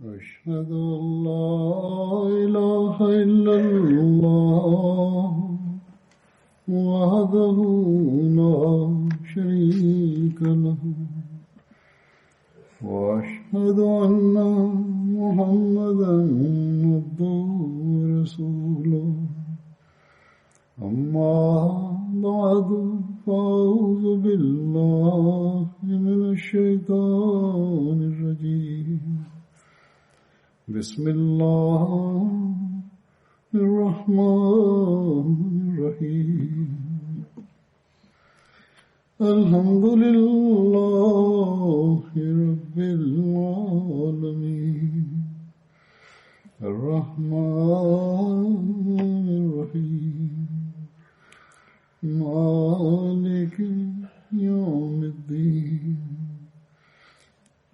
أشهد أن لا إله إلا الله وحده لا شريك له وأشهد أن محمدا عبده ورسوله أما بعد فأعوذ بالله من الشيطان الرجيم بسم الله الرحمن الرحيم الحمد لله رب العالمين الرحمن الرحيم مالك يوم الدين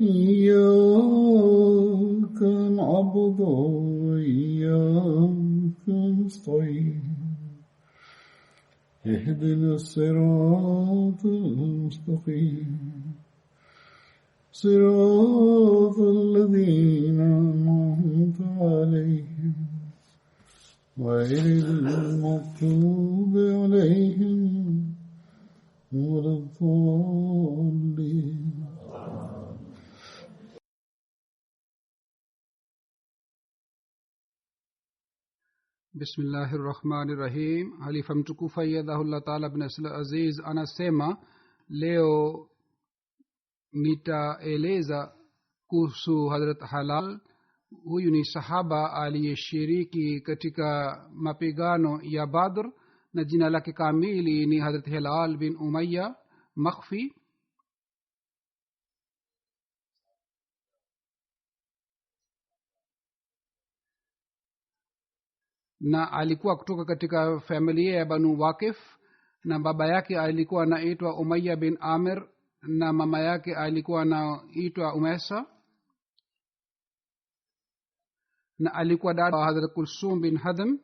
إياك نعبد وإياك نستعين اهدنا الصراط المستقيم صراط الذين أنعمت عليهم غير المغضوب عليهم ولا الضالين. Bismillahirrahmanirrahim. Halifa mtukufu ayyadhahullah taala bin Aziz anasema leo nitaeleza kuhusu Hazrat Halal. Huyu ni sahaba aliyeshiriki katika mapigano ya Badr na jina lake kamili ni Hazrat Hilal bin Umayya Makhfi. Na alikuwa kutoka katika familia ya Banu Waqif, na baba yake alikuwa anaitwa Umayya bin Amir na mama yake alikuwa anaitwa Umesa, na alikuwa dada wa Hazrat Kulsum bin Hadam.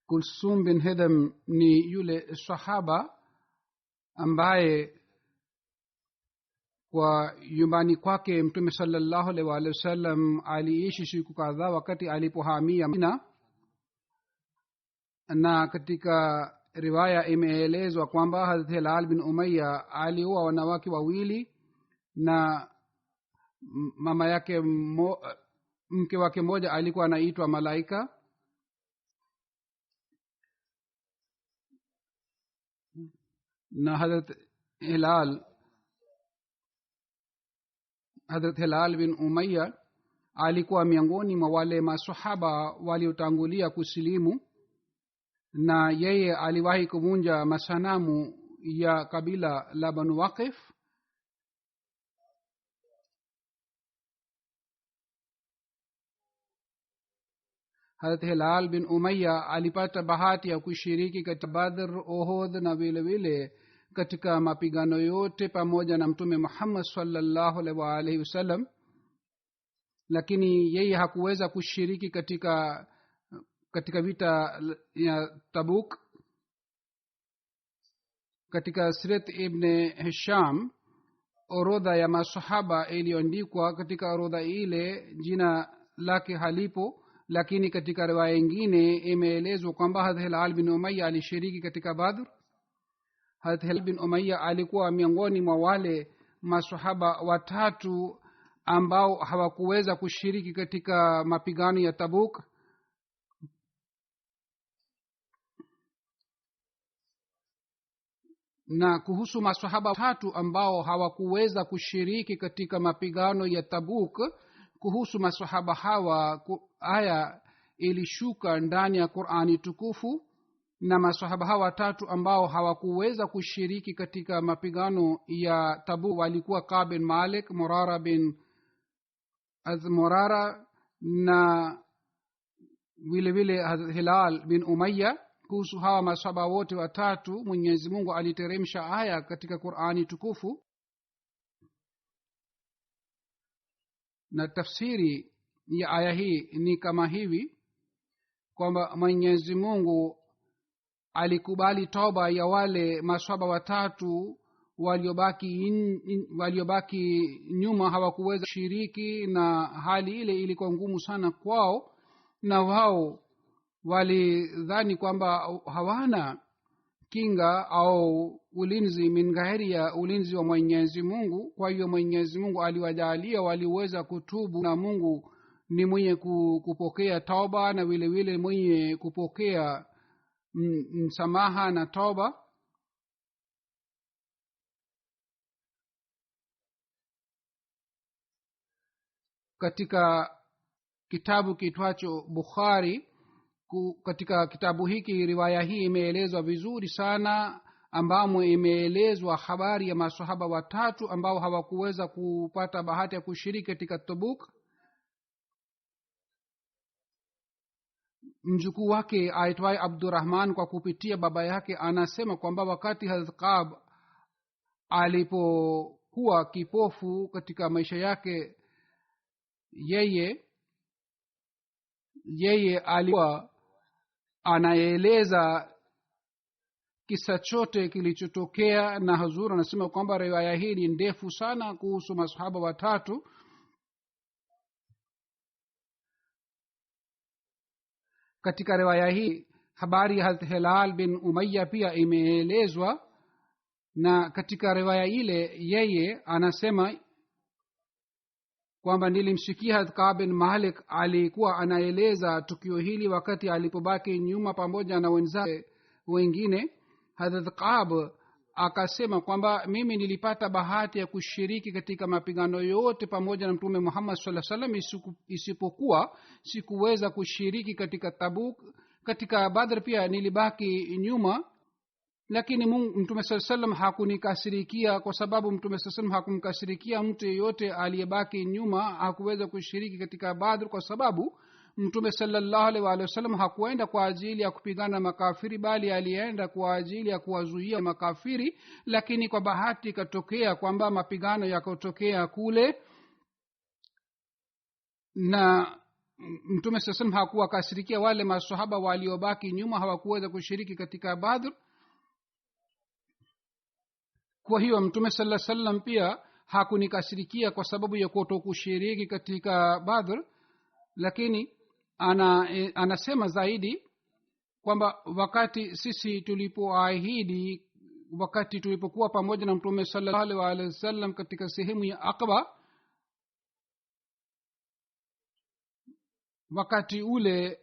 Kulsum bin Hadam ni yule sahaba ambaye kwa nyumbani kwake Mtume sallallahu alaihi wa sallam aliishi siku kadhaa wakati alipohamia Madina. Na katika riwaya imeelezwa kwamba Hazrat Hilal bin Umayya alioa wanawake wawili, na mama yake mke wake mmoja alikuwa anaitwa Malaika. Na Hazrat Hilal bin Umayya alikuwa miongoni mwa wale masahaba waliotangulia kusilimu, na yeye aliwahi kuvunja masanamu ya kabila la Banu Waqif. Hazrat Hilal bin Umayya alipata bahati ya kushiriki katika Badr, Uhud na vile vile katika mapigano yote pamoja na Mtume Muhammad sallallahu alaihi wasallam, lakini yeye hakuweza kushiriki katika vita ya Tabuk. Katika Sirat ibn Hisham orodha ya masahaba iliyoandikwa, katika orodha ile jina lake halipo, lakini katika riwaya nyingine imeelezwa kwamba Hazrat Hilal bin Umayya alishiriki katika Badr. Hazrat Hilal bin Umayya alikuwa miongoni mwa wale masahaba watatu ambao hawakuweza kushiriki katika mapigano ya Tabuk. Na kuhusu masahaba watatu ambao hawakuweza kushiriki katika mapigano ya Tabuk, kuhusu masahaba hawa aya ilishuka ndani ya Qur'ani tukufu. Na masahaba hawa watatu ambao hawakuweza kushiriki katika mapigano ya Tabuk walikuwa Ka'b bin Malik, Murara bin Murara na vile vile Hilal bin Umayya. Kuhusu hawa masahaba wote watatu Mwenyezi Mungu aliteremsha aya katika Qur'ani tukufu, na tafsiri ya aya hii ni kama hivi kwamba Mwenyezi Mungu alikubali toba ya wale maswahaba watatu waliobaki nyuma hawakuweza kushiriki, na hali ile ilikuwa ngumu sana kwao, na wao walidhani kwamba hawana kinga au ulinzi min ghairi ya ulinzi wa Mwenyezi Mungu. Kwa hiyo Mwenyezi Mungu aliwajalia waliweza kutubu, na Mungu ni mwenye kupokea tauba na vile vile mwenye kupokea msamaha na tauba. Katika kitabu kitwacho Bukhari, katika kitabu hiki riwaya hii imeelezwa vizuri sana, ambamo imeelezwa habari ya masahaba watatu ambao hawakuweza kupata bahati ya kushiriki katika Tabuk. Mjukuu wake aitwaye Abdurrahman kwa kupitia baba yake anasema kwamba wakati Hazrat Kaab alipokuwa kipofu katika maisha yake, yeye alikuwa anaeleza kisa chote kilichotokea, na Hazur anasema kwamba riwaya hii ni ndefu sana kuhusu masahaba watatu. Katika riwaya hii habari ya Hazrat Hilal bin Umayya pia imeelezwa, na katika riwaya ile yeye anasema kwamba nilimsikia Hazrat Kaab bin Malik alikuwa anaeleza tukio hili wakati alipobaki nyuma pamoja na wenzake wengine. Hazrat Kaab akasema kwamba mimi nilipata bahati ya kushiriki katika mapigano yote pamoja na Mtume Muhammad sallallahu alaihi wasallam, isipokuwa sikuweza kushiriki katika Tabuk. Katika Badr pia nilibaki nyuma, lakini Mtume sallallahu alaihi wasallam hakunikasirikia, kwa sababu Mtume sallallahu alaihi wasallam hakumkasirikia mtu yeyote aliyebaki nyuma hakuweza kushiriki katika Badr, kwa sababu Mtume sallallahu alaihi wasallam hakuenda kwa ajili ya kupigana makafiri, bali alienda kwa ajili ya kuwazuia makafiri. Lakini kwa bahati ikatokea kwamba mapigano yakotokea kule, na Mtume sallallahu alaihi wasallam hakuwakasirikia wale masahaba waliobaki nyuma, hawakuweza kushiriki katika Badr. Kwa hiyo Mtume sallallahu alaihi wasallam pia hakunikasirikia kwa sababu ya kutokushiriki katika Badr. Lakini anasema zaidi kwamba wakati sisi tulipoahidi, wakati tulipokuwa pamoja na Mtume sallallahu alaihi wasallam katika sehemu ya Aqaba, wakati ule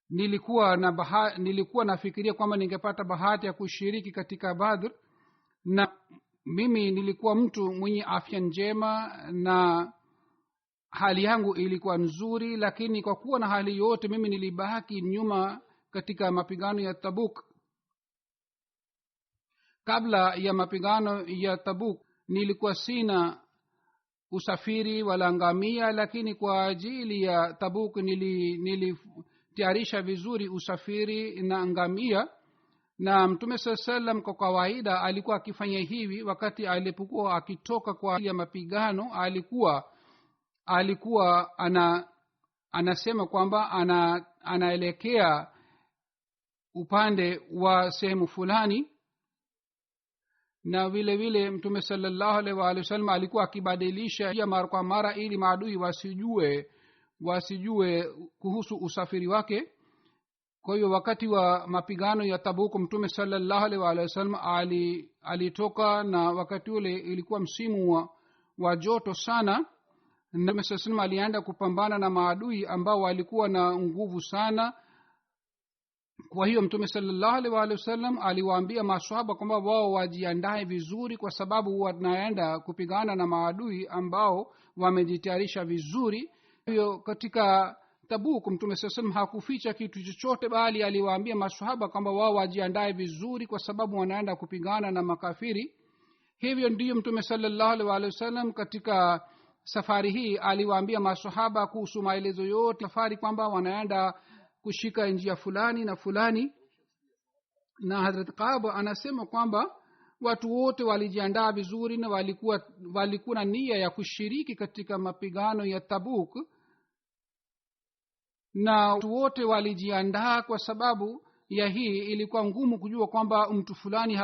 nilikuwa nafikiria kwamba ningepata bahati ya kushiriki katika Badr, na mimi nilikuwa mtu mwenye afya njema na hali yangu ilikuwa nzuri, lakini kwa kuwa na hali yote mimi nilibaki nyuma katika mapigano ya Tabuk. Kabla ya mapigano ya Tabuk nilikuwa sina usafiri wala ngamia, lakini kwa ajili ya Tabuk nilitayarisha vizuri usafiri na ngamia. Na Mtume sallallahu alaihi wasallam kwa kawaida alikuwa akifanya hivi wakati alipokuwa akitoka kwa ajili ya mapigano. Alikuwa anasema kwamba anaelekea upande wa sehemu fulani, na vile vile Mtume sallallahu alaihi wasallam alikuwa akibadilisha njia mara kwa mara ili maadui wasijue kuhusu usafiri wake. Kwa hiyo wakati wa mapigano ya Tabuk Mtume sallallahu alaihi wasallam alitoka, na wakati ule ilikuwa msimu wa joto sana. Mtume sallallahu alienda kupambana na maadui ambao walikuwa na nguvu sana. Kwa hiyo Mtume sallallahu alaihi wasallam aliwaambia maswahaba kwamba wao wajiandae vizuri, kwa sababu wanaenda kupigana na maadui ambao wamejitayarisha vizuri. Hiyo katika Tabuk Mtume sallallahu alaihi hakuficha kitu chochote, bali aliwaambia maswahaba kwamba wao wajiandae vizuri, kwa sababu wanaenda kupigana na makafiri. Hivyo ndiyo Mtume sallallahu alaihi wasallam katika safari hii aliwaambia maswahaba kuhusu maelezo yote safari, kwamba wanaenda kushika njia fulani na fulani. Na Hazrat Kaab anasema kwamba watu wote walijiandaa vizuri na walikuwa na nia ya kushiriki katika mapigano ya Tabuk, na watu wote walijiandaa kwa sababu ya hii ilikuwa ngumu kujua kwamba mtu fulani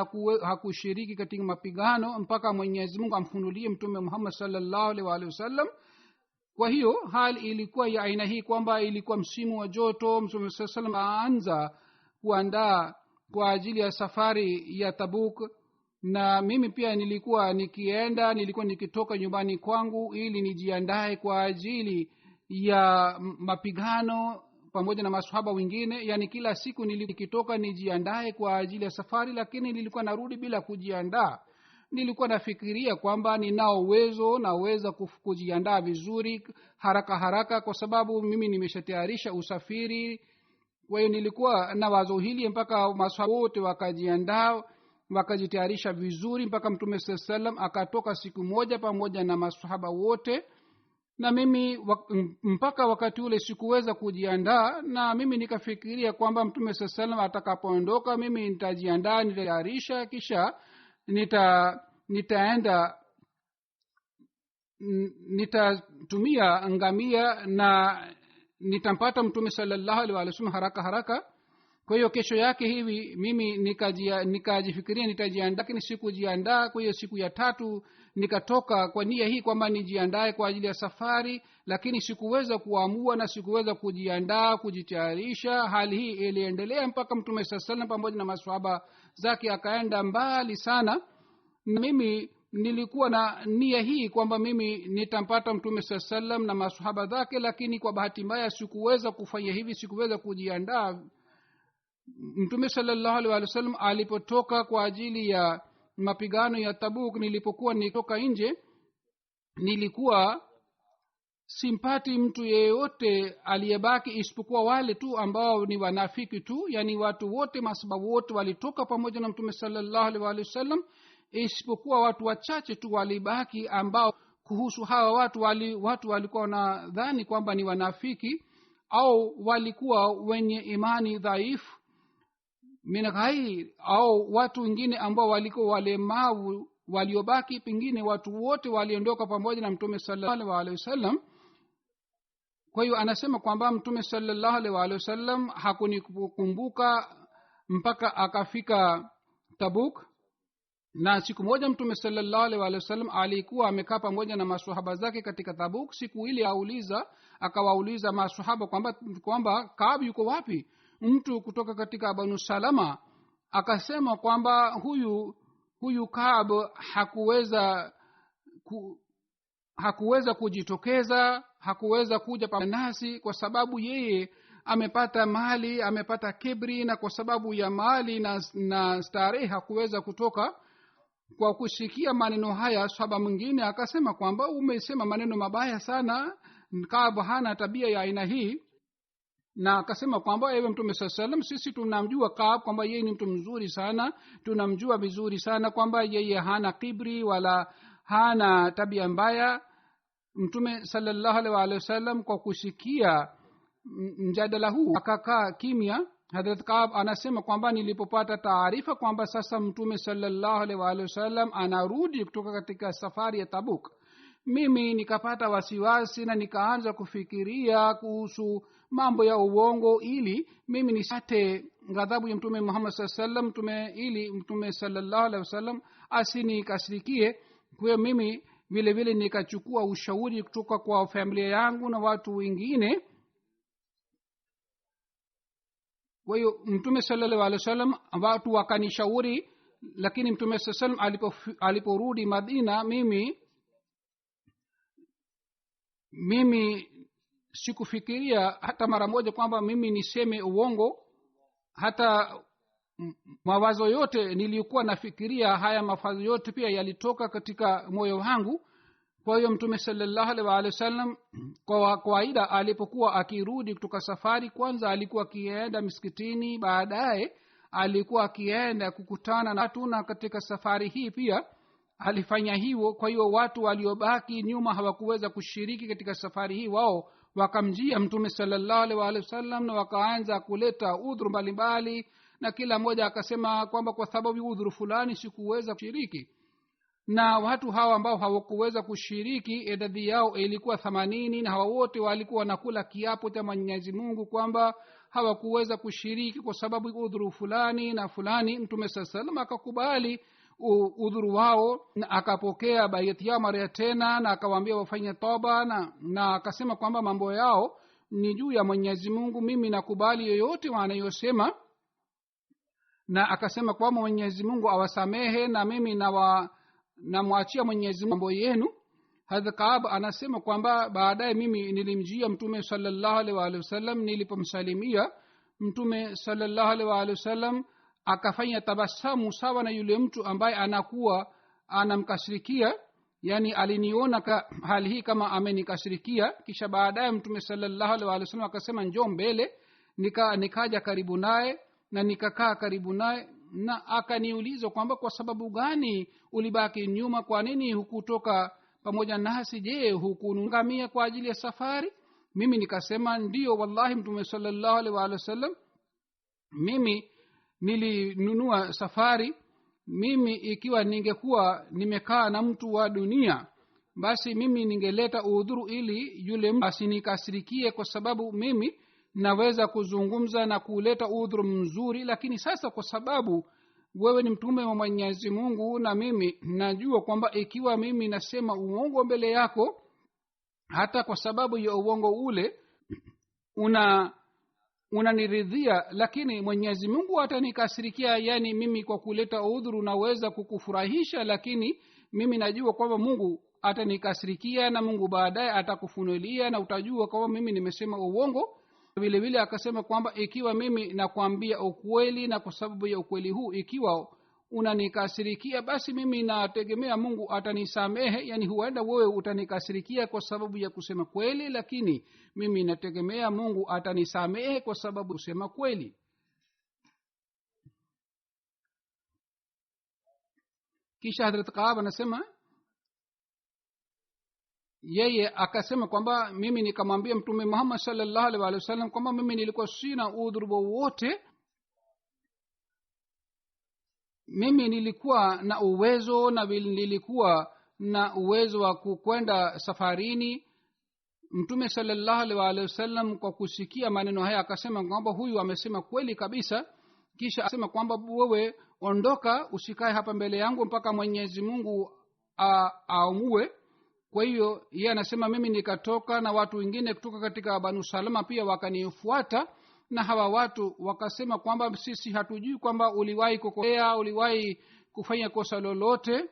hakushiriki katika mapigano mpaka Mwenyezi Mungu amfunulie Mtume Muhammad sallallahu alaihi wasallam. Kwa hiyo hali ilikuwa ya aina hii kwamba ilikuwa msimu wa joto. Mtume sallallahu alaihi wasallam aanza kuandaa kwa ajili ya safari ya Tabuk, na mimi pia nilikuwa nikitoka nyumbani kwangu ili nijiandae kwa ajili ya mapigano pamoja na maswahaba wengine. Yani kila siku nikitoka nijiandae kwa ajili ya safari, lakini nilikuwa narudi bila kujiandaa. Nilikuwa nafikiria kwamba ninao uwezo, naweza kujiandaa vizuri haraka kwa sababu mimi nimeshatayarisha usafiri. Kwa hiyo nilikuwa na wazo hili mpaka maswahaba wote wakajiandaa, wakajitayarisha vizuri, mpaka Mtume sallallahu alaihi wasallam akatoka siku moja pamoja na maswahaba wote. Na mimi mpaka wakati ule sikuweza kujiandaa, na mimi nikafikiria kwamba Mtume sallallahu alaihi wasallam atakapoondoka mimi nitajiandaa, nitayarisha, kisha nitatumia ngamia na nitampata Mtume sallallahu alaihi wasallam haraka. Kwa hiyo kesho yake hivi mimi nikajifikiria nitajiandaa, lakini sikujiandaa. Kwa hiyo siku ya 3 nikatoka kwa nia hii kwamba nijiandae kwa ajili ya safari, lakini sikuweza kuamua na sikuweza kujiandaa, kujitayarisha. Hali hii iliendelea mpaka Mtume sallallahu alaihi wasallam pamoja na maswahaba zake akaenda mbali sana. Na mimi nilikuwa na nia hii kwamba mimi nitampata Mtume sallallahu alaihi wasallam na maswahaba zake, lakini kwa bahati mbaya sikuweza kufanya hivi, sikuweza kujiandaa. Mtume sallallahu alaihi wasallam alipotoka kwa ajili ya mapigano ya Tabuk, nilipokuwa nitoka nje, nilikuwa simpati mtu yeyote aliyebaki isipokuwa wale tu ambao ni wanafiki tu. Yani watu wote, masababu wote walitoka pamoja na Mtume sallallahu alaihi wasallam, isipokuwa watu wachache tu walibaki, ambao kuhusu hawa watu walikuwa wanadhani kwamba ni wanafiki au walikuwa wenye imani dhaifu min ghairi, au watu wengine ambao walikuwa walemavu waliobaki. Pengine watu wote waliondoka pamoja na Mtume sallallahu alaihi wasallam. Kwa hiyo anasema kwamba Mtume sallallahu alaihi wasallam hakunikumbuka mpaka akafika Tabuk. Na siku moja Mtume sallallahu alaihi wasallam alikuwa amekaa pamoja na maswahaba zake katika Tabuk. Siku ile akawauliza maswahaba kwamba Kaab yuko wapi? Mtu kutoka katika Banu Salama akasema kwamba huyu Kaab hakuweza kujitokeza, hakuweza kuja pamoja nasi kwa sababu yeye amepata mali, amepata kibri, na kwa sababu ya mali na starehe hakuweza kutoka. Kwa kusikia maneno haya, sahaba mwingine akasema kwamba umesema maneno mabaya sana, Kaab hana tabia ya aina hii. Na akasema kwamba ewe Mtume sallallahu alaihi wasallam, sisi tunamjua Kaab kwamba yeye ni mtu mzuri sana, tunamjua vizuri sana kwamba yeye hana kibri wala hana tabia mbaya. Mtume sallallahu alaihi wasallam kwa kusikia mjadala huu akakaa kimya. Hadrat Kaab anasema kwamba nilipopata taarifa kwamba sasa Mtume sallallahu alaihi wasallam anarudi kutoka katika safari ya Tabuk, mimi nikapata wasiwasi na nikaanza kufikiria kuhusu mambo ya uongo, ili mimi nisipate ghadhabu ya Mtume Muhammad sallallahu alaihi wasallam, ili Mtume sallallahu alaihi wasallam asinikasirikie. Kwa hiyo mimi vile vile nikachukua ushauri kutoka kwa familia yangu na watu wengine. Kwa hiyo Mtume sallallahu alaihi wasallam watu wakanishauri, lakini Mtume sallallahu alaihi wasallam aliporudi Madina, mimi sikufikiria hata mara moja kwamba mimi niseme uongo. Hata mawazo yote niliyokuwa nafikiria, haya mawazo yote pia yalitoka katika moyo wangu. Kwa hiyo Mtume sallallahu alaihi wasallam kwa kawaida alipokuwa akirudi kutoka safari, kwanza alikuwa akienda misikitini, baadaye alikuwa akienda kukutana na watu, na katika safari hii pia alifanya hivyo. Kwa hiyo watu waliobaki nyuma hawakuweza kushiriki katika safari hii, wao wakamjia Mtume sallallahu alaihi wasallam na wakaanza kuleta udhuru mbalimbali, na kila mmoja akasema kwamba kwa sababu udhuru fulani sikuweza kushiriki. Na watu hawa ambao hawakuweza kushiriki idadi yao ilikuwa 80, na hawa wote walikuwa wanakula kiapo cha Mwenyezi Mungu kwamba hawakuweza kushiriki kwa sababu udhuru fulani na fulani. Mtume saa salam akakubali udhuru wao na akapokea baiati yao mara tena na akawaambia wafanye toba na akasema kwamba mambo yao ni juu ya Mwenyezi Mungu, mimi nakubali yoyote wanayosema, na akasema kwamba Mwenyezi Mungu awasamehe na mimi namwachia Mwenyezi Mungu mambo yenu. Hadhrat Kaab anasema kwamba baadaye mimi nilimjia Mtume sallallahu alaihi wasallam. Nilipomsalimia Mtume sallallahu alaihi wasallam akafanya tabasamu sawa na yule mtu ambaye anakuwa anamkasirikia, yani aliniona hali hii kama amenikasirikia. Kisha baadaye Mtume sallallahu alaihi wasallam akasema njoo mbele. Nikaja karibu naye na nikakaa karibu naye, na akaniuliza kwamba kwa sababu gani ulibaki nyuma, kwa nini hukutoka pamoja nasi, je hukunungamia kwa ajili ya safari? Mimi nikasema ndio wallahi Mtume sallallahu alaihi wasallam, mimi nilinunua safari. Mimi ikiwa ningekuwa nimekaa na mtu wa dunia, basi mimi ningeleta udhuru ili yule mtu asinikasirikie, kwa sababu mimi naweza kuzungumza na kuleta udhuru mzuri. Lakini sasa kwa sababu wewe ni mtume wa Mwenyezi Mungu na mimi najua kwamba ikiwa mimi nasema uongo mbele yako, hata kwa sababu ya uongo ule unaniridhia, lakini Mwenyezi Mungu atanikasirikia. Yani mimi kwa kuleta udhuru naweza kukufurahisha, lakini mimi najua kwamba Mungu atanikasirikia na Mungu baadaye atakufunulia na utajua kwamba mimi nimesema uongo. Vile vile akasema kwamba ikiwa mimi nakwambia ukweli na kwa sababu ya ukweli huu ikiwa unanikasirikia, basi mimi nategemea Mungu atanisamehe. Yani huenda wewe utanikasirikia kwa sababu ya kusema kweli, lakini mimi nategemea Mungu atanisamehe kwa sababu kusema kweli. Kisha Hadrat Kaab anasema yeye akasema kwamba mimi nikamwambia Mtume Muhammad sallallahu alaihi wasallam kwamba mimi nilikuwa sina udhuru wowote, mimi nilikuwa na uwezo na nilikuwa na uwezo wa kukwenda safarini. Mtume sallallahu alaihi wasallam kwa kusikia maneno haya akasema kwamba huyu amesema kweli kabisa. Kisha akasema kwamba wewe ondoka, usikae hapa mbele yangu mpaka Mwenyezi Mungu aamue. Kwa hiyo yeye anasema mimi nikatoka na watu wengine kutoka katika Banu Salama pia wakanifuata, na hawa watu wakasema kwamba sisi hatujui kwamba uliwahi kukosea, uliwahi kufanya kosa lolote,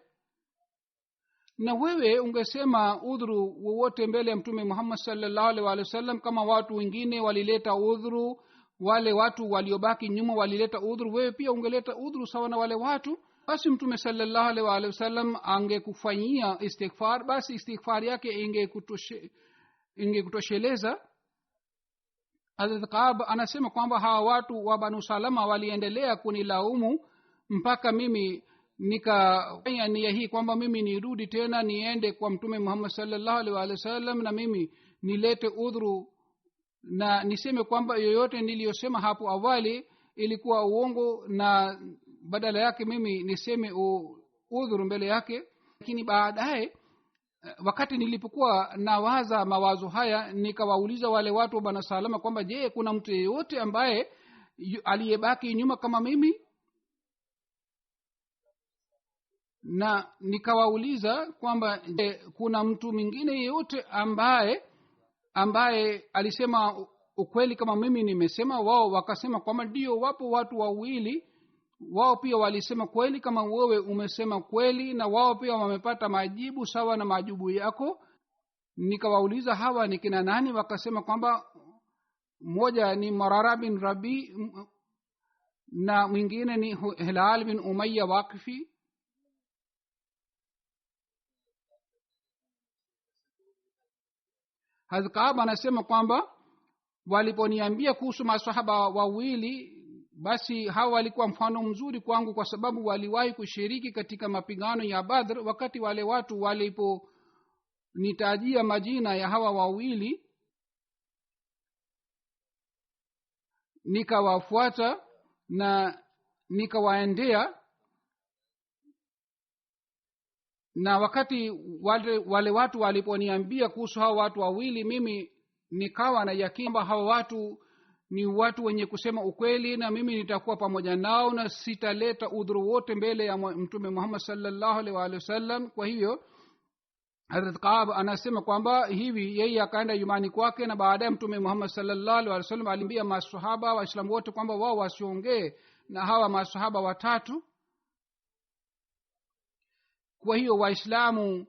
na wewe ungesema udhuru wowote mbele ya Mtume Muhammad sallallahu alaihi wasallam kama watu wengine walileta udhuru, wale watu waliobaki nyuma walileta udhuru, wewe pia ungeleta udhuru sawa na wale watu. Basi Mtume sallallahu alaihi wasallam angekufanyia istighfar, basi istighfar yake ingekutosheleza. Hazrat Kaab anasema kwamba hawa watu wa Banu Salama waliendelea kunilaumu mpaka mimi nikafanya nia hii kwamba mimi nirudi tena niende kwa Mtume Muhammad sallallahu alaihi wasallam na mimi nilete udhuru na niseme kwamba yoyote niliyosema hapo awali ilikuwa uongo, na badala yake mimi niseme udhuru mbele yake. Lakini baadaye wakati nilipokuwa nawaza mawazo haya, nikawauliza wale watu wa Banu Salama kwamba je, kuna mtu yeyote ambaye aliyebaki nyuma kama mimi? Na nikawauliza kwamba je, kuna mtu mwingine yeyote ambaye alisema ukweli kama mimi nimesema? Wao wakasema kwamba ndio, wapo watu wawili, wao pia walisema kweli kama wewe umesema kweli, na wao pia wamepata majibu sawa na majibu yako. Nikawauliza hawa ni kina nani? Wakasema kwamba mmoja ni Marara bin Rabi na mwingine ni Hilal bin Umayya Waqifi. Hazrat Kaab anasema kwamba waliponiambia kuhusu masahaba wawili, basi hawa walikuwa mfano mzuri kwangu kwa sababu waliwahi kushiriki katika mapigano ya Badr. Wakati wale watu waliponitajia majina ya hawa wawili, nikawafuata na nikawaendea, na wakati wale watu waliponiambia kuhusu hawa watu wawili, mimi nikawa na yakini kwamba hawa watu ni watu wenye kusema ukweli na mimi nitakuwa pamoja nao na sitaleta udhuru wote mbele ya mtume Muhammad sallallahu alaihi wa sallam. Kwa hivyo Hazrat Kaab anasema kwamba hivi yeye akaenda nyumbani kwake, na baadaye mtume Muhammad sallallahu alaihi wa sallam aliambia maswahaba waislamu wote kwamba wao wasiongee na hawa maswahaba watatu. Kwa hiyo waislamu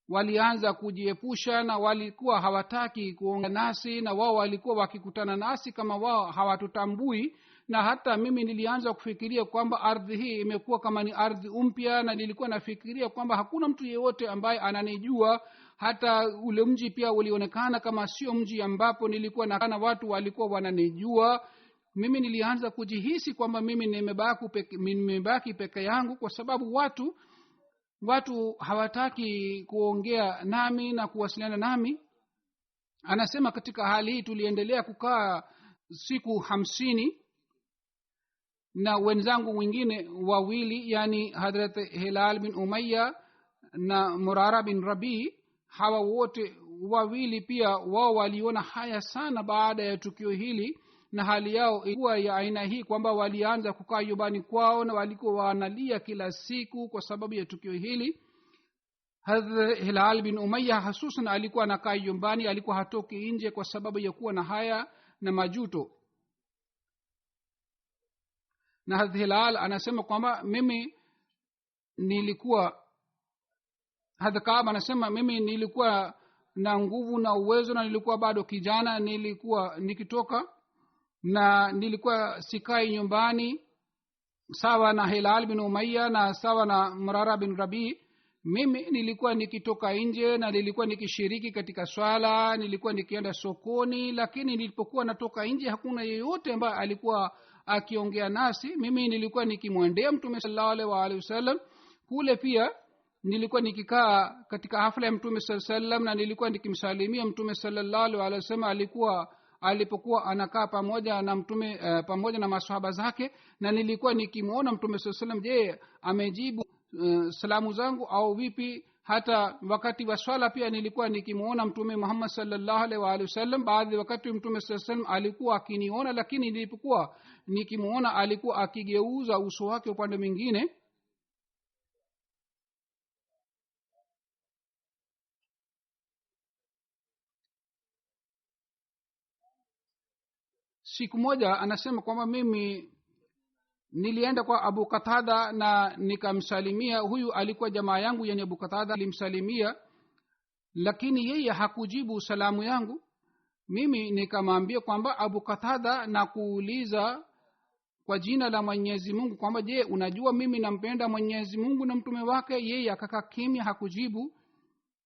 walianza kujiepusha na walikuwa hawataki kuongea nasi, na wao walikuwa wakikutana nasi kama wao hawatutambui. Na hata mimi nilianza kufikiria kwamba ardhi hii imekuwa kama ni ardhi mpya, na nilikuwa nafikiria kwamba hakuna mtu yeyote ambaye ananijua. Hata ule mji pia ulionekana kama sio mji ambapo nilikuwa na watu walikuwa wananijua. Mimi nilianza kujihisi kwamba mimi nimebaki peke yangu, kwa sababu watu hawataki kuongea nami na kuwasiliana nami. Anasema katika hali hii tuliendelea kukaa siku 50, na wenzangu wengine wawili, yani Hadrat Hilal bin Umayya na Murara bin Rabi, hawa wote wawili pia wao waliona haya sana baada ya tukio hili, na hali yao ilikuwa ya aina hii kwamba walianza kukaa nyumbani kwao na walikuwa wanalia kila siku kwa sababu ya tukio hili. Hadrat Hilal bin Umayya hasusan alikuwa anakaa nyumbani, alikuwa hatoki nje kwa sababu ya kuwa na haya na majuto. Na Hadrat Hilal anasema kwamba mimi nilikuwa, Hadrat Kaab anasema mimi nilikuwa na nguvu na uwezo na nilikuwa bado kijana, nilikuwa nikitoka na nilikuwa sikai nyumbani sawa na Hilal bin Umayya na sawa na Murara bin Rabi. Mimi nilikuwa nikitoka nje na nilikuwa nikishiriki katika swala, nilikuwa nikienda sokoni, lakini nilipokuwa natoka nje hakuna yeyote ambaye alikuwa akiongea nasi. Mimi nilikuwa nikimwendea mtume sallallahu alaihi wasallam. Kule pia nilikuwa nikikaa katika hafla ya mtume sallallahu alaihi wasallam na nilikuwa nikimsalimia mtume sallallahu alaihi wasallam. Alipokuwa anakaa pamoja na mtume pamoja na maswahaba zake, na nilikuwa nikimwona mtume sallallahu alaihi wasallam, je, amejibu salamu zangu au vipi. Hata wakati wa swala pia nilikuwa nikimwona mtume Muhammad sallallahu alaihi wasallam. Baadhi wakati mtume sallallahu alaihi wasallam alikuwa akiniona, lakini nilipokuwa nikimwona alikuwa akigeuza uso wake upande mwingine. Siku moja anasema kwamba mimi nilienda kwa Abu Qatada na nikamsalimia. Huyu alikuwa jamaa yangu, yani Abu Qatada. Nilimsalimia lakini yeye hakujibu salamu yangu. Mimi nikamwambia kwamba Abu Qatada, na kuuliza kwa jina la Mwenyezi Mungu kwamba je, unajua mimi nampenda Mwenyezi Mungu na mtume wake? Yeye akakaa kimya, hakujibu.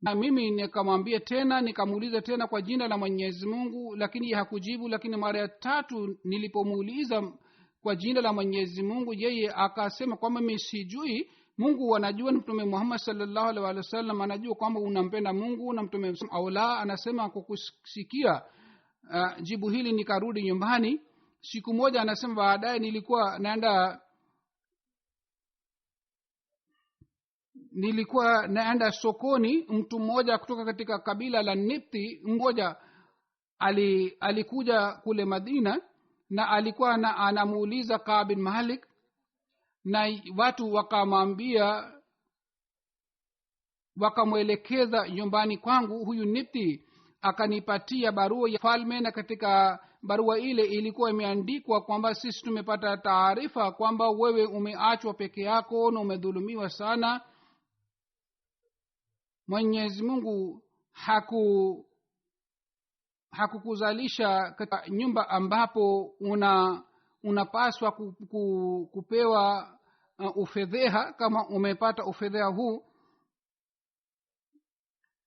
Na mimi nikamwambia tena, nikamuuliza tena kwa jina la Mwenyezi Mungu, lakini yeye hakujibu. Lakini mara ya tatu nilipomuuliza kwa jina la Mwenyezi Mungu, yeye akasema kwamba mimi sijui. Mungu anajua, mtume Muhammad sallallahu alaihi wasallam anajua kwamba unampenda Mungu na mtume au la. Anasema kwa kusikia jibu hili nikarudi nyumbani. Siku moja anasema baadaye nilikuwa naenda sokoni. Mtu mmoja kutoka katika kabila la Nipti mmoja alikuja kule Madina, na alikuwa anamuuliza Kaab bin Malik, na watu wakamwelekeza nyumbani kwangu. Huyu Nipti akanipatia barua ya falme, na katika barua ile ilikuwa imeandikwa kwamba sisi tumepata taarifa kwamba wewe umeachwa peke yako na umedhulumiwa sana. Mwenyezi Mungu hakukuzalisha katika nyumba ambapo unapaswa kupewa ufedheha kama umepata ufedheha huu.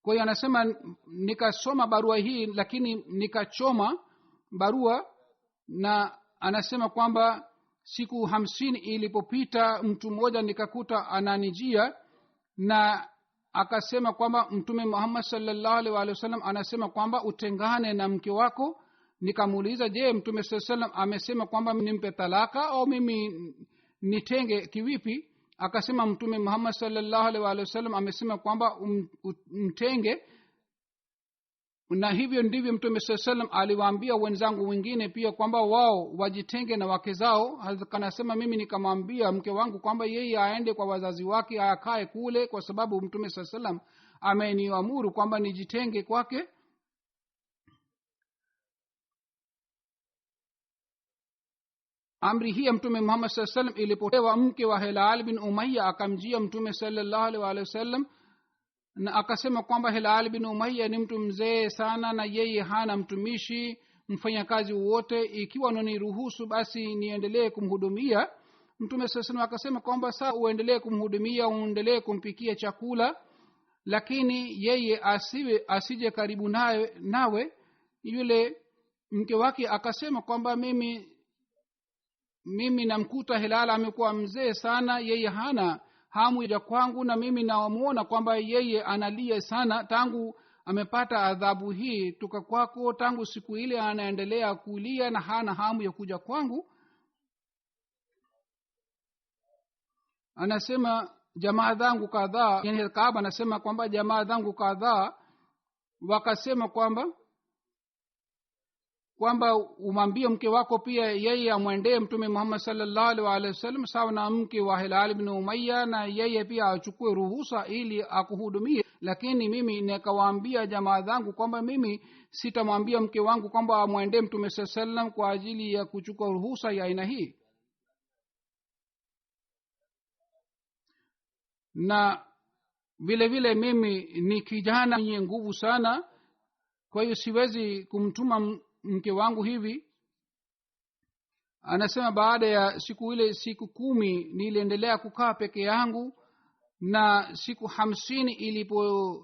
Kwa hiyo anasema nikasoma barua hii, lakini nikachoma barua. Na anasema kwamba siku 50 ilipopita, mtu mmoja nikakuta ananijia na akasema kwamba mtume Muhammad sallallahu alaihi wasallam anasema kwamba utengane na mke wako. Nikamuuliza, je, mtume sallallahu alaihi wasallam amesema kwamba nimpe talaka au mimi nitenge kivipi? Akasema mtume Muhammad sallallahu alaihi wasallam amesema kwamba mtenge. na hivyo ndivyo mtume saa salam aliwaambia wenzangu wengine pia kwamba wao wajitenge na wake zao. Anasema mimi nikamwambia mke wangu kwamba yeye aende kwa wazazi wake akae kule, kwa sababu mtume saa salam ameniamuru kwamba nijitenge kwake. amri hii ya mtume muhammad saa salam ilipotewa, mke wa Hilal bin Umayya akamjia mtume sallallahu alaihi wasallam na akasema kwamba Hilal bin Umayya ni mtu mzee sana na yeye hana mtumishi mfanyakazi wote, ikiwa unaniruhusu basi niendelee kumhudumia. Mtume sasa akasema kwamba saa uendelee kumhudumia, uendelee kumpikia chakula, lakini yeye asije karibu nawe. Yule mke wake akasema kwamba mimi namkuta Hilal amekuwa mzee sana, yeye hana hamu ya kwangu, na mimi namuona kwamba yeye analia sana tangu amepata adhabu hii toka kwako. Tangu siku ile anaendelea kulia na hana hamu ya kuja kwangu. Anasema jamaa zangu kadhaa, yani Kaaba anasema kwamba jamaa zangu kadhaa wakasema kwamba umwambie mke wako pia yeye amwendee mtume Muhammad sallallahu alaihi wasallam sawa na mke wa Hilal ibn Umayya, na yeye pia achukue ruhusa ili akuhudumie. Lakini mimi nikawaambia jamaa zangu kwamba mimi sitamwambia mke wangu kwamba amwendee mtume sallallahu alaihi wasallam kwa ajili ya kuchukua ruhusa ya aina hii. Na vile vile mimi ni kijana mwenye nguvu sana, kwa hiyo siwezi kumtuma mke wangu hivi. Anasema baada ya siku 10 niliendelea kukaa peke yangu, na siku 50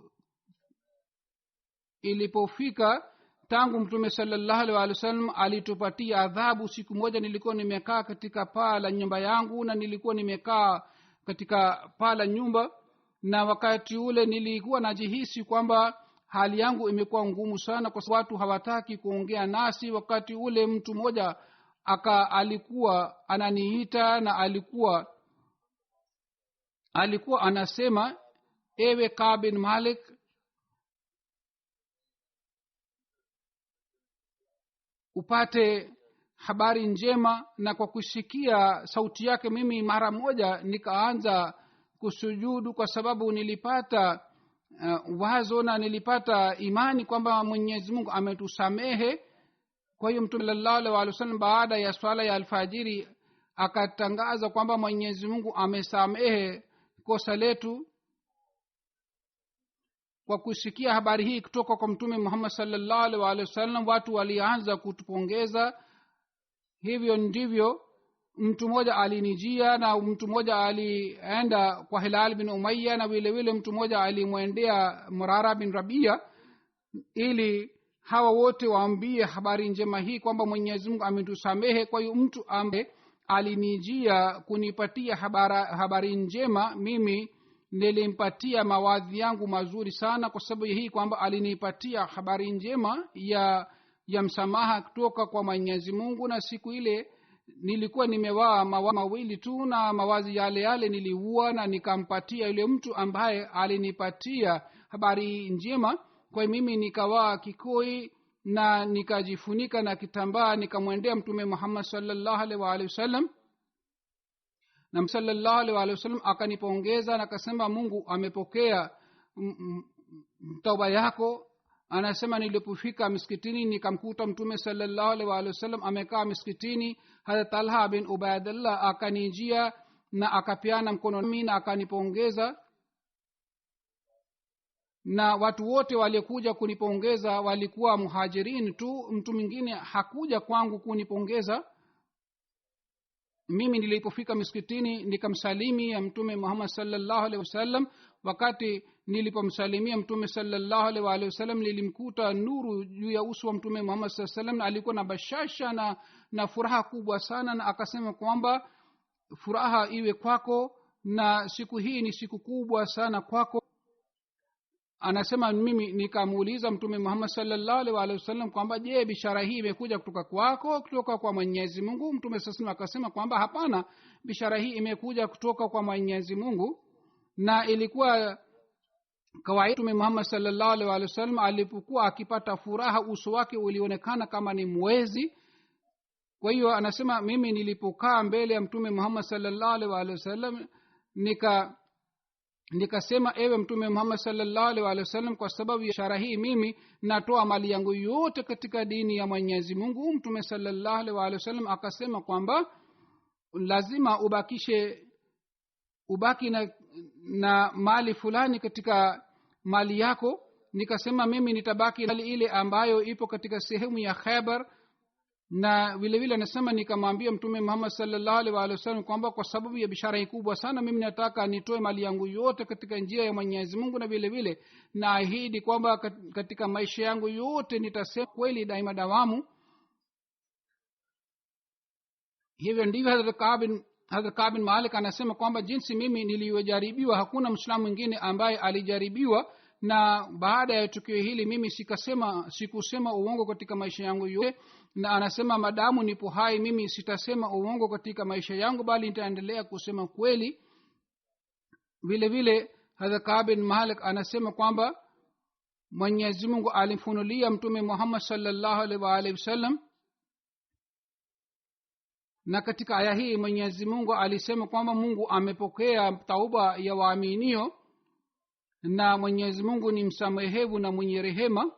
ilipofika tangu mtume sallallahu alaihi wasallam alitupatia adhabu. Siku moja nilikuwa nimekaa katika paa la nyumba yangu, na nilikuwa nimekaa katika paa la nyumba, na wakati ule nilikuwa najihisi kwamba hali yangu imekuwa ngumu sana, kwa sababu watu hawataki kuongea nasi. Wakati ule mtu mmoja alikuwa ananiita na alikuwa anasema, ewe Kaab bin Malik, upate habari njema. Na kwa kusikia sauti yake mimi mara moja nikaanza kusujudu, kwa sababu nilipata wazo na nilipata imani kwamba Mwenyezi Mungu ametusamehe. Kwa hiyo mtume sallallahu alaihi wasallam baada ya swala ya alfajiri akatangaza kwamba Mwenyezi Mungu amesamehe kosa letu. Kwa kusikia habari hii kutoka kwa mtume Muhammad sallallahu alaihi wasallam, watu walianza kutupongeza. Hivyo ndivyo mtu mmoja alinijia, na mtu mmoja alienda kwa Hilal bin Umayya, na vile vile mtu mmoja alimwendea Murara bin Rabia, ili hawa wote waambie habari njema hii kwamba Mwenyezi Mungu ametusamehe. Kwa hiyo mtu ambaye alinijia kunipatia habari njema, mimi nilimpatia mawadhi yangu mazuri sana, kwa sababu hii kwamba alinipatia habari njema ya msamaha kutoka kwa Mwenyezi Mungu. Na siku ile nilikuwa nimevaa mawili tu, na mawazi yale niliua na nikampatia yule mtu ambaye alinipatia habari njema. Kwa mimi nikavaa kikoi na nikajifunika na kitambaa, nikamwendea mtume Muhammad sallallahu alaihi wasallam, na sallallahu alaihi wasallam akanipongeza na akasema, Mungu amepokea tauba yako. Anasema nilipofika msikitini nikamkuta mtume sallallahu alaihi wasallam amekaa msikitini. Hazrat Talha bin Ubaidullah akanijia na akapeana mkono nami na akanipongeza, na watu wote walikuja kunipongeza walikuwa muhajirin tu. Mtu mwingine hakuja kwangu kunipongeza. Mimi nilipofika msikitini nikamsalimia mtume Muhammad sallallahu alaihi wasallam. Wakati nilipomsalimia mtume sallallahu alaihi wasallam, nilimkuta nuru juu ya uso wa mtume Muhammad sallallahu alaihi wasallam. Alikuwa na bashasha na furaha kubwa sana, na akasema kwamba furaha iwe kwako, na siku hii ni siku kubwa sana kwako. Anasema mimi nikamuuliza mtume Muhammad sallallahu alaihi wasallam kwamba je, bishara hii imekuja kutoka kwako, kutoka kwa Mwenyezi Mungu? Mtume sasa akasema kwamba hapana, bishara hii imekuja kutoka kwa Mwenyezi Mungu, na ilikuwa kawaida Mtume Muhammad sallallahu alaihi wasallam alipokuwa akipata furaha uso wake ulionekana kama ni mwezi. Kwa hiyo anasema mimi nilipokaa mbele ya Mtume Muhammad sallallahu alaihi wasallam nikasema ewe Mtume Muhammad sallallahu alaihi wasallam, kwa sababu ya ishara hii mimi natoa mali yangu yote katika dini ya Mwenyezi Mungu. Mtume sallallahu alaihi wasallam akasema kwamba lazima ubaki na mali fulani katika mali yako. Nikasema mimi nitabaki mali ile ambayo ipo katika sehemu ya Khaybar. Na vile vile anasema nikamwambia Mtume Muhammad sallallahu alaihi wasallam kwamba kwa sababu ya bishara hii kubwa sana mimi nataka nitoe mali yangu yote katika njia ya Mwenyezi Mungu, na vile vile naahidi kwamba katika maisha yangu yote nitasema kweli daima dawamu. Hivyo ndivyo Hazrat Ka'b bin Malik anasema kwamba jinsi mimi niliyojaribiwa hakuna Muislamu mwingine ambaye alijaribiwa, na baada ya tukio hili mimi sikusema uongo katika maisha yangu yote. Na anasema madamu nipo hai mimi sitasema uongo katika maisha yangu, bali nitaendelea kusema kweli. Vile vile Hazrat Ka'b bin Malik anasema kwamba Mwenyezi Mungu alimfunulia Mtume Muhammad sallallahu alaihi wasallam, na katika aya hii Mwenyezi Mungu alisema kwamba Mungu amepokea tauba ya waaminio na Mwenyezi Mungu ni msamehevu na mwenye rehema.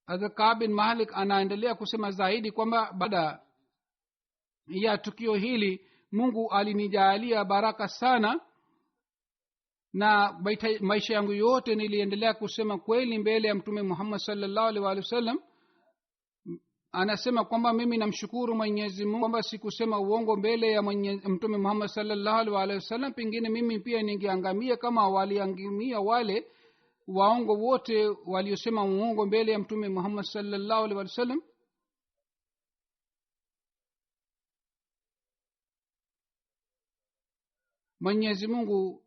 Hazrat Ka'b bin Malik anaendelea kusema zaidi kwamba baada ya tukio hili Mungu alinijalia baraka sana, na maisha yangu yote niliendelea kusema kweli mbele ya Mtume Muhammad sallallahu alaihi wasallam. Anasema kwamba mimi namshukuru Mwenyezi Mungu kwamba sikusema uongo mbele ya Mtume Muhammad sallallahu alaihi wasallam. Pengine mimi pia ningeangamia kama waliangamia wale waongo wote waliosema uongo mbele ya Mtume Muhammad sallallahu alaihi wasallam. Mwenyezi Mungu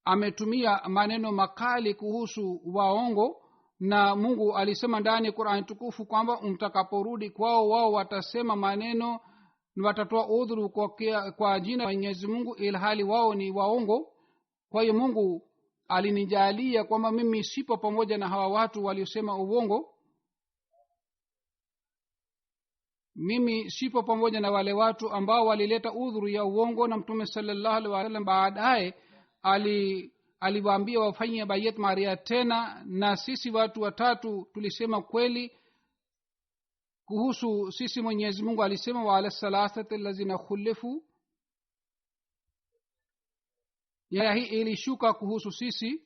ametumia maneno makali kuhusu waongo, na Mungu alisema ndani ya Qur'an tukufu kwamba mtakaporudi kwao wao watasema maneno, watatoa udhuru kwa jina la Mwenyezi Mungu ilhali wao ni waongo. Kwa hiyo Mungu alinijalia kwamba mimi sipo pamoja na hawa watu waliosema uongo. Mimi sipo pamoja na wale watu ambao walileta udhuru ya uongo, na Mtume sallallahu alaihi wasallam baadaye aliwaambia wafanye bayat maria tena, na sisi watu watatu tulisema kweli kuhusu sisi. Mwenyezi Mungu alisema wa ala salasati allazina khulifu, ya hii ilishuka kuhusu sisi.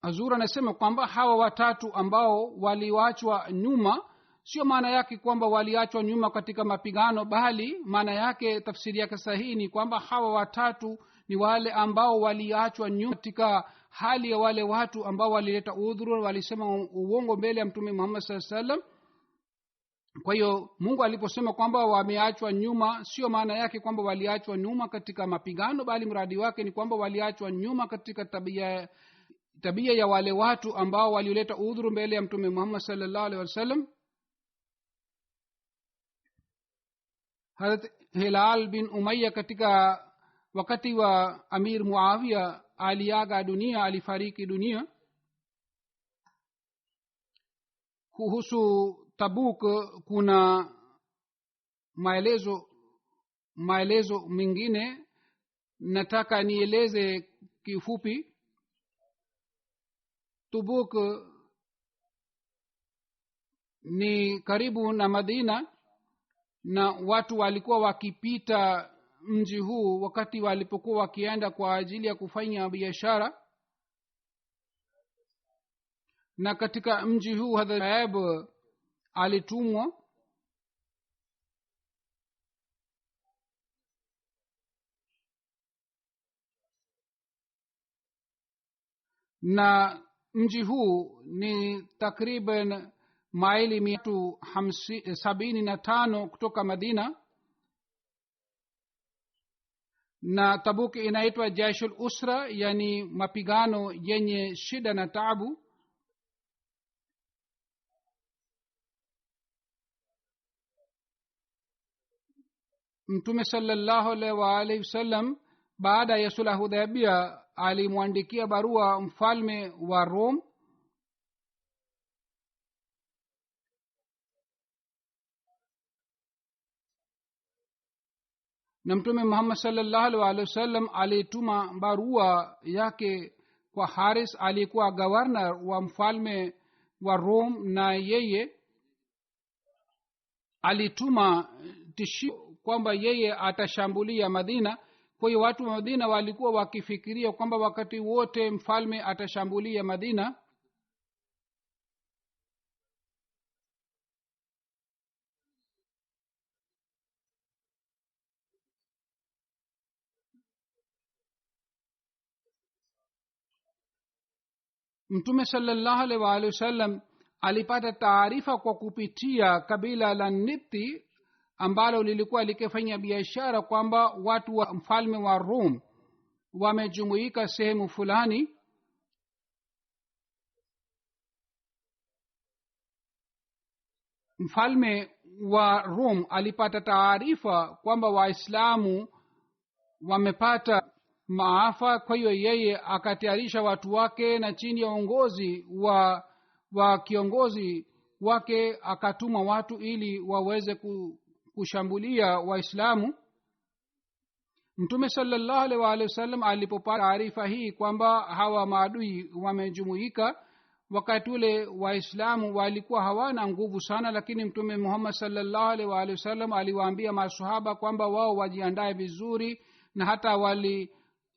Azura anasema kwamba hawa watatu ambao waliachwa nyuma, sio maana yake kwamba waliachwa nyuma katika mapigano, bali maana yake tafsiri yake sahihi ni kwamba hawa watatu ni wale ambao waliachwa nyuma katika hali ya wale watu ambao walileta udhuru, walisema uongo mbele ya Mtume Muhammad sallallahu alaihi wasallam. Kwa hiyo Mungu aliposema kwamba wameachwa nyuma, sio maana yake kwamba waliachwa nyuma katika mapigano, bali mradi wake ni kwamba waliachwa nyuma katika tabia ya wale watu ambao walioleta udhuru mbele ya Mtume Muhammad sallallahu alaihi wasallam. Hazrat Hilal bin Umayya katika wakati wa Amir Muawiya aliaga dunia, alifariki dunia. Kuhusu Tabuk kuna maelezo mengine, nataka nieleze kifupi. Tabuk ni karibu na Madina, na watu walikuwa wakipita mji huu wakati walipokuwa wakienda kwa ajili ya kufanya biashara. Na katika mji huu Hadhrat Shuaib alitumwa, na mji huu ni takriban maili 375 kutoka Madina. na tabuki inaitwa jaishul usra, yani mapigano yenye shida na taabu. mtume sallallahu alaihi wa alihi wasallam baada ya sulh hudaybia alimwandikia barua mfalme wa Rome, na mtume Muhammad sallallahu alaihi wasallam alituma barua yake kwa Haris, alikuwa governor wa mfalme wa Rome, na yeye alituma tishio kwamba yeye atashambulia Madina. Kwa hiyo watu wa Madina walikuwa wakifikiria kwamba wakati wote mfalme atashambulia Madina. mtume sallallahu alaihi wa alihi wasallam alipata taarifa kwa kupitia kabila la Nipti ambalo lilikuwa likifanya biashara kwamba watu wa mfalme wa Rome wamejumuika sehemu fulani. Mfalme wa Rome alipata taarifa kwamba Waislamu wamepata maafa. Kwa hiyo yeye akatayarisha watu wake, na chini ya uongozi wa kiongozi wake akatuma watu ili waweze kushambulia Waislamu. mtume sallallahu alaihi wa alihi wasallam alipopata taarifa hii kwamba hawa maadui wamejumuika, wakati ule Waislamu walikuwa hawana nguvu sana, lakini mtume Muhammad sallallahu alaihi wa alihi wasallam aliwaambia maswahaba kwamba wao wajiandae vizuri, na hata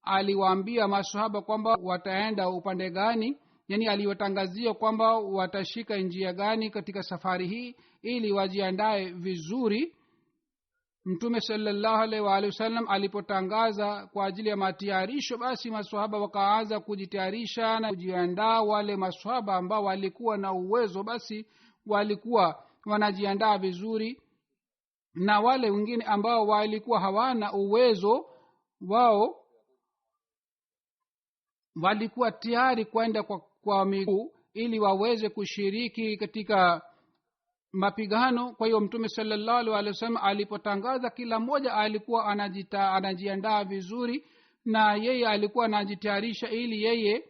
aliwaambia maswahaba kwamba wataenda upande gani, yani aliwatangazia kwamba watashika njia gani katika safari hii ili wajiandae vizuri. mtume sallallahu alaihi wa alihi wasallam alipotangaza kwa ajili ya matayarisho, basi maswahaba wakaanza kujitayarisha na kujiandaa. Wale maswahaba ambao walikuwa na uwezo basi walikuwa wanajiandaa vizuri, na wale wengine ambao walikuwa hawana uwezo wao walikuwa tayari kwenda kwa miguu ili waweze kushiriki katika mapigano. Kwa hiyo mtume sallallahu alaihi wasallam alipotangaza, kila mmoja alikuwa anajiandaa vizuri, na yeye alikuwa anajitayarisha ili yeye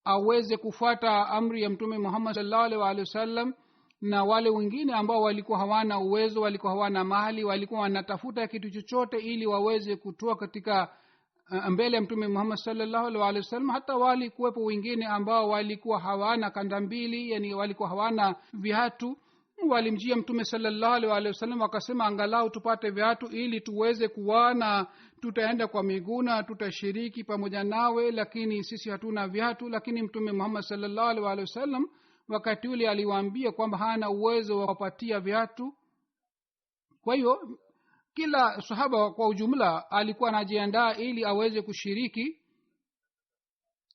aweze kufuata amri ya mtume Muhammad sallallahu alaihi wasallam. Na wale wengine ambao walikuwa hawana uwezo, walikuwa hawana mali, walikuwa wanatafuta kitu chochote ili waweze kutoa katika mbele ya mtume Muhammad sallallahu alaihi wasallam. Hata walikuwepo wengine ambao walikuwa hawana kanda mbili, yani walikuwa hawana viatu, walimjia mtume sallallahu alaihi wasallam wakasema, angalau tupate viatu ili tuweze kuwana, tutaenda kwa miguu na tutashiriki pamoja nawe, lakini sisi hatuna viatu. Lakini mtume Muhammad sallallahu alaihi wasallam wakati ule aliwaambia kwamba hana uwezo wa kupatia viatu. Kwa hiyo kila sahaba kwa ujumla alikuwa anajiandaa ili aweze kushiriki.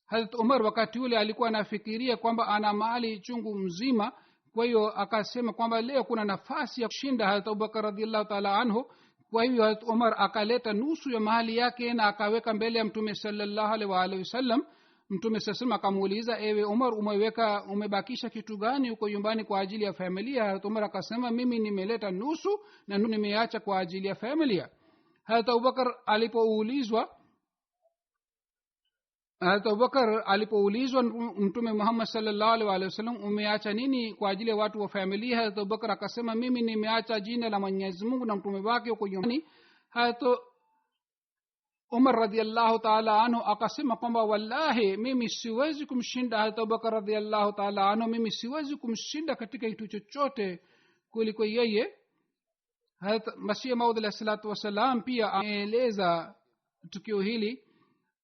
Hazrat Umar wakati ule alikuwa anafikiria kwamba ana mali chungu mzima, kwa hiyo akasema kwamba leo kuna nafasi ya kushinda Hazrat Abubakar radhiallahu ta'ala anhu. Kwa hiyo Hazrat Umar akaleta nusu ya mali yake na akaweka mbele ya mtume sallallahu alaihi wasallam. mtume sasa akamuuliza, ewe Umar, umebakisha kitu gani huko nyumbani kwa ajili ya familia? Hazrat Umar akasema, mimi nimeleta nusu na nimeacha kwa ajili ya familia. Hazrat Abubakar alipoulizwa mtume Muhammad sallallahu alaihi wasallam, umeacha nini kwa ajili ya watu wa familia? Hazrat Abubakar akasema, mimi nimeacha jina la Mwenyezi Mungu na mtume wake huko nyumbani. Hazrat Umar radhiallahu ta'ala anhu akasema kwamba wallahi mimi siwezi kumshinda Hazrat Abubakar radhiallahu ta'ala anhu, mimi siwezi kumshinda katika kitu chochote kuliko yeye. Hazrat Masih Maud alayhi salatu wasalam pia ameeleza tukio hili,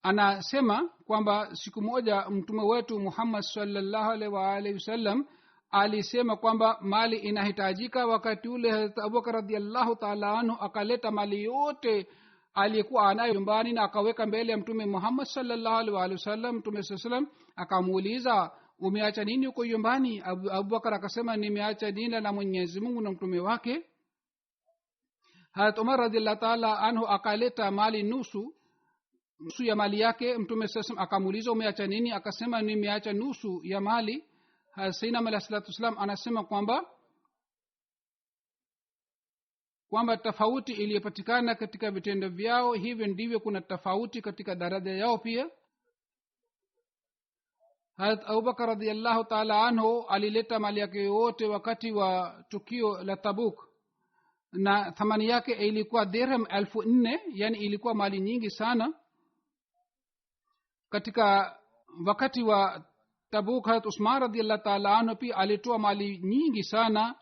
anasema kwamba siku moja mtume wetu Muhammad sallallahu alaihi wa alihi wasallam alisema kwamba mali inahitajika. Wakati ule Hazrat Abubakar radhiallahu ta'ala anhu akaleta mali yote aliyekuwa anayo nyumbani na akaweka mbele ya mtume Muhammad sallallahu alaihi wasallam. mtume sallam akamuuliza, umeacha nini huko nyumbani? Abubakar akasema, nimeacha dini la Mwenyezi Mungu na mtume wake. Hazrat Umar radhiallahu ta'ala anhu akaleta mali nusu nusu ya mali yake. Mtume sasa akamuuliza umeacha nini? Akasema nimeacha nusu ya mali. Sayyidina alayhi salatu wasalam anasema kwamba tofauti iliyopatikana katika vitendo vyao, hivyo ndivyo kuna tofauti katika daraja yao pia. Hazrat Abubakar radhiyallahu ta'ala anhu alileta mali yake yote wakati wa tukio la Tabuk, na thamani yake ilikuwa dirham 4,000, yani ilikuwa mali nyingi sana. Katika wakati wa Tabuk Hazrat Usman radhiyallahu ta'ala anhu pia alitoa mali nyingi sana.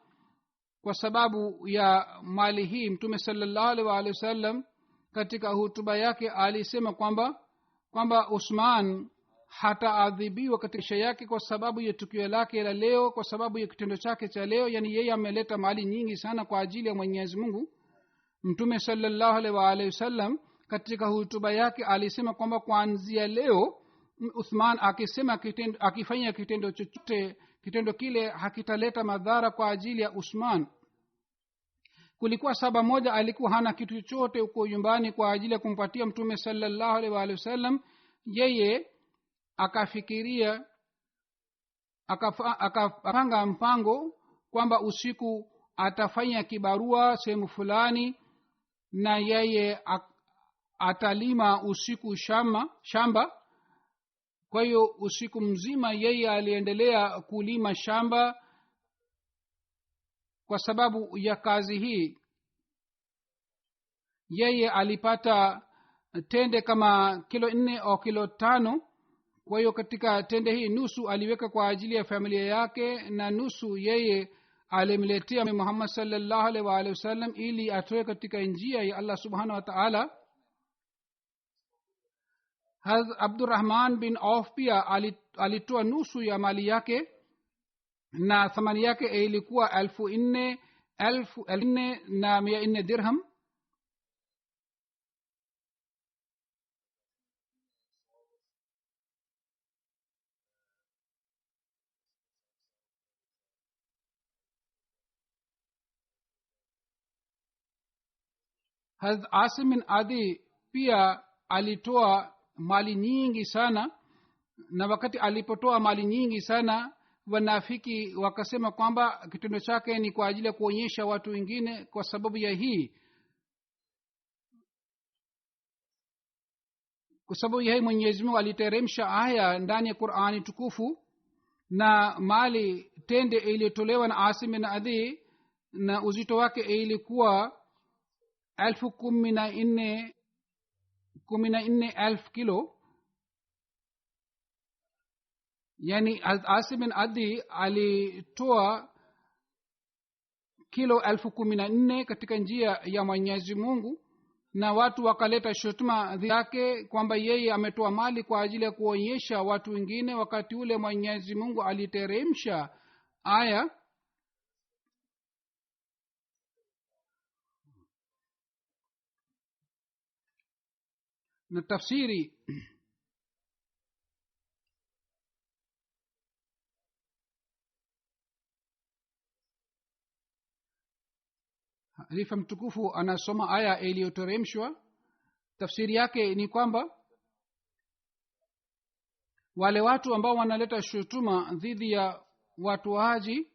Kwa sababu ya mali hii Mtume sallallahu alaihi wasallam katika hutuba yake alisema kwamba Usman hataadhibiwa katika maisha yake kwa sababu ya tukio lake la leo, kwa sababu ya kitendo chake cha leo. Yani yeye ameleta mali nyingi sana kwa ajili ya Mwenyezi Mungu. Mtume sallallahu alaihi wasallam katika hutuba yake alisema kwamba kuanzia leo Uthman akifanya kitendo chochote, kitendo kile hakitaleta madhara kwa ajili ya Usman. Kulikuwa saba moja alikuwa hana kitu chochote huko nyumbani kwa ajili ya kumpatia Mtume sallallahu alaihi wasallam. Yeye akafikiria, akapanga mpango kwamba usiku atafanya kibarua sehemu fulani, na yeye atalima usiku shamba. Kwa hiyo usiku mzima yeye aliendelea kulima shamba. Kwa sababu ya kazi hii yeye alipata tende kama kilo 4 au kilo 5. Kwa hiyo katika tende hii nusu aliweka kwa ajili ya familia yake na nusu yeye alimletea Muhammad sallallahu alaihi wasallam ili atoe katika njia ya Allah subhanahu wa ta'ala. Hazrat Abdurrahman bin Auf pia alitoa nusu ya mali yake, na thamani yake ilikuwa 4,400 dirham. Hazrat Asim bin Adi pia alitoa mali nyingi sana, na wakati alipotoa mali nyingi sana wanafiki wakasema kwamba kitendo chake ni kwa ajili ya kuonyesha watu wengine. Kwa sababu ya hii Mwenyezi Mungu aliteremsha aya ndani ya Qur'ani tukufu, na mali tende iliyotolewa na Asim bin Adi na uzito wake ilikuwa 14,000 kilo. Yani Asim bin Adi alitoa kilo 14,000 katika njia ya Mwenyezi Mungu, na watu wakaleta shutuma dhidi yake kwamba yeye ametoa mali kwa ajili ya kuonyesha watu wengine. Wakati ule Mwenyezi Mungu aliteremsha aya na tafsiri Halifa mtukufu anasoma aya iliyoteremshwa. Tafsiri yake ni kwamba wale watu ambao wanaleta shutuma dhidi ya watu haji,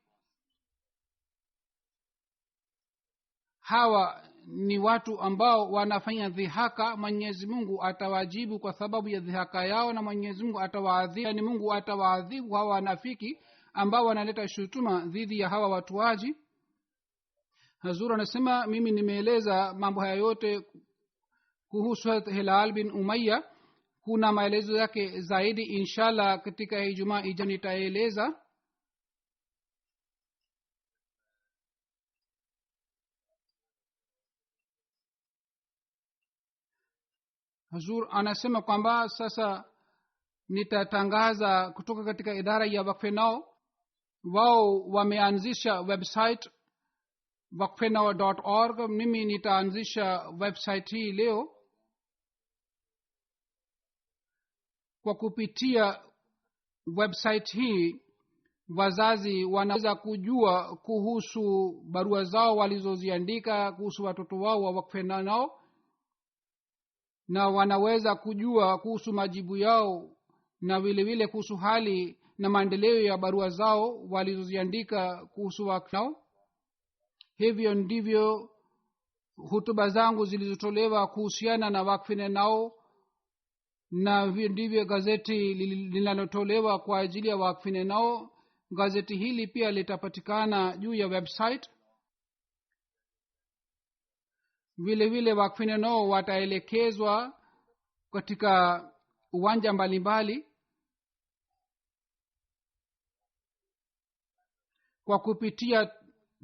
hawa ni watu ambao wanafanya dhihaka. Mwenyezi Mungu atawajibu kwa sababu ya dhihaka yao, na Mwenyezi Mungu atawaadhibu. Ni Mungu atawaadhibu hawa wanafiki ambao wanaleta shutuma dhidi ya hawa watu haji. Hazur anasema mimi nimeeleza mambo haya yote kuhusu Hilal bin Umayya. Kuna maelezo yake zaidi inshallah katika Ijumaa ijayo nitaeleza. Hazur anasema kwamba sasa nitatangaza kutoka katika idara ya Waqf Now. Wao wameanzisha website waqfnow.org. mimi nitaanzisha website hii leo. Kwa kupitia website hii wazazi wanaweza kujua kuhusu barua zao walizoziandika kuhusu watoto wao wa Waqf Now, na wanaweza kujua kuhusu majibu yao na vile vile kuhusu hali na maendeleo ya barua zao walizoziandika kuhusu wakfu nao. Hivyo ndivyo hutuba zangu zilizotolewa kuhusiana na wakfu nao, na ndivyo gazeti linalotolewa kwa ajili ya wakfu nao. Gazeti hili pia litapatikana juu ya website. vile vile wakfu nao wataelekezwa katika uwanja mbalimbali. Kwa kupitia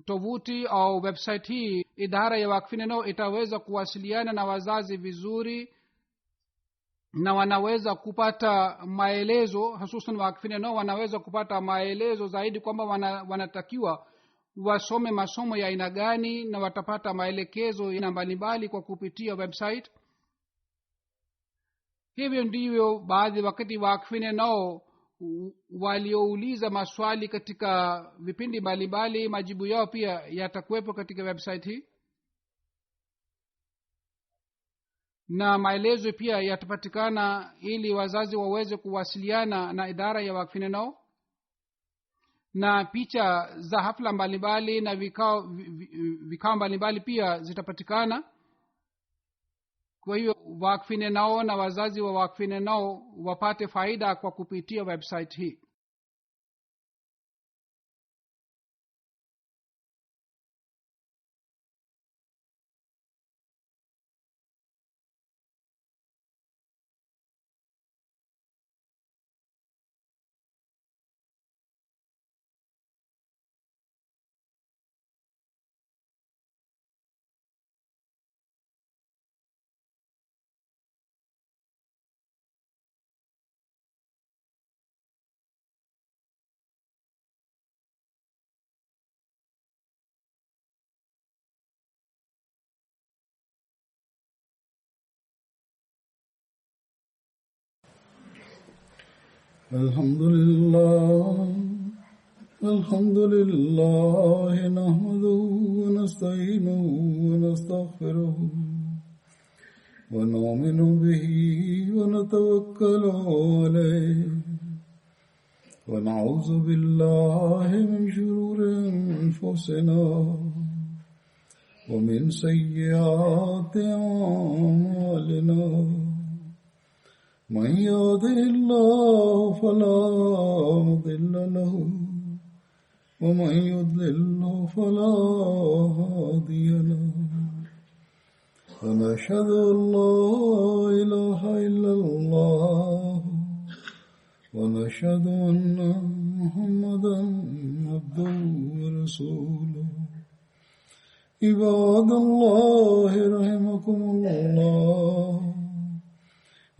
tovuti au website hii, idara ya wakfu nao itaweza kuwasiliana na wazazi vizuri, na wanaweza kupata maelezo, hususan wakfu nao wanaweza kupata maelezo zaidi kwamba wanatakiwa wasome masomo ya aina gani, na watapata maelekezo ya mbalimbali kwa kupitia website. Hivyo ndivyo baadhi wakati wakfu nao waliouliza maswali katika vipindi mbalimbali, majibu yao pia yatakuwepo katika website hii, na maelezo pia yatapatikana ili wazazi waweze kuwasiliana na idara ya wakfu nao, na picha za hafla mbalimbali na vikao mbalimbali pia zitapatikana. kwa hiyo wakfu nao na wazazi wa wakfu nao wapate faida kwa kupitia website hii. الحمد لله نحمده ونستعينه ونستغفره ونؤمن به ونتوكل عليه ونعوذ بالله من شرور أنفسنا ومن سيئات أعمالنا. من يهده الله فلا مضل له ومن يضلل فلا هادي له. ونشهد أن لا إله إلا الله ونشهد أن محمدا عبده ورسوله. عباد الله رحمكم الله،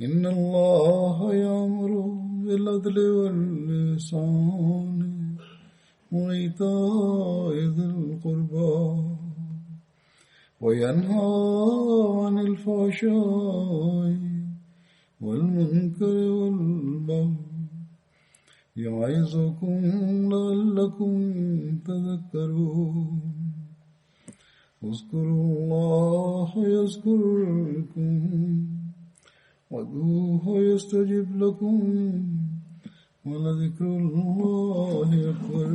إن الله يأمر بالعدل والإحسان وإيتاء ذي القربى وينهى عن الفحشاء والمنكر والبغي يعظكم لعلكم تذكرون. اذكروا الله يذكركم وادعوه يستجب لكم ولذكر الله أكبر.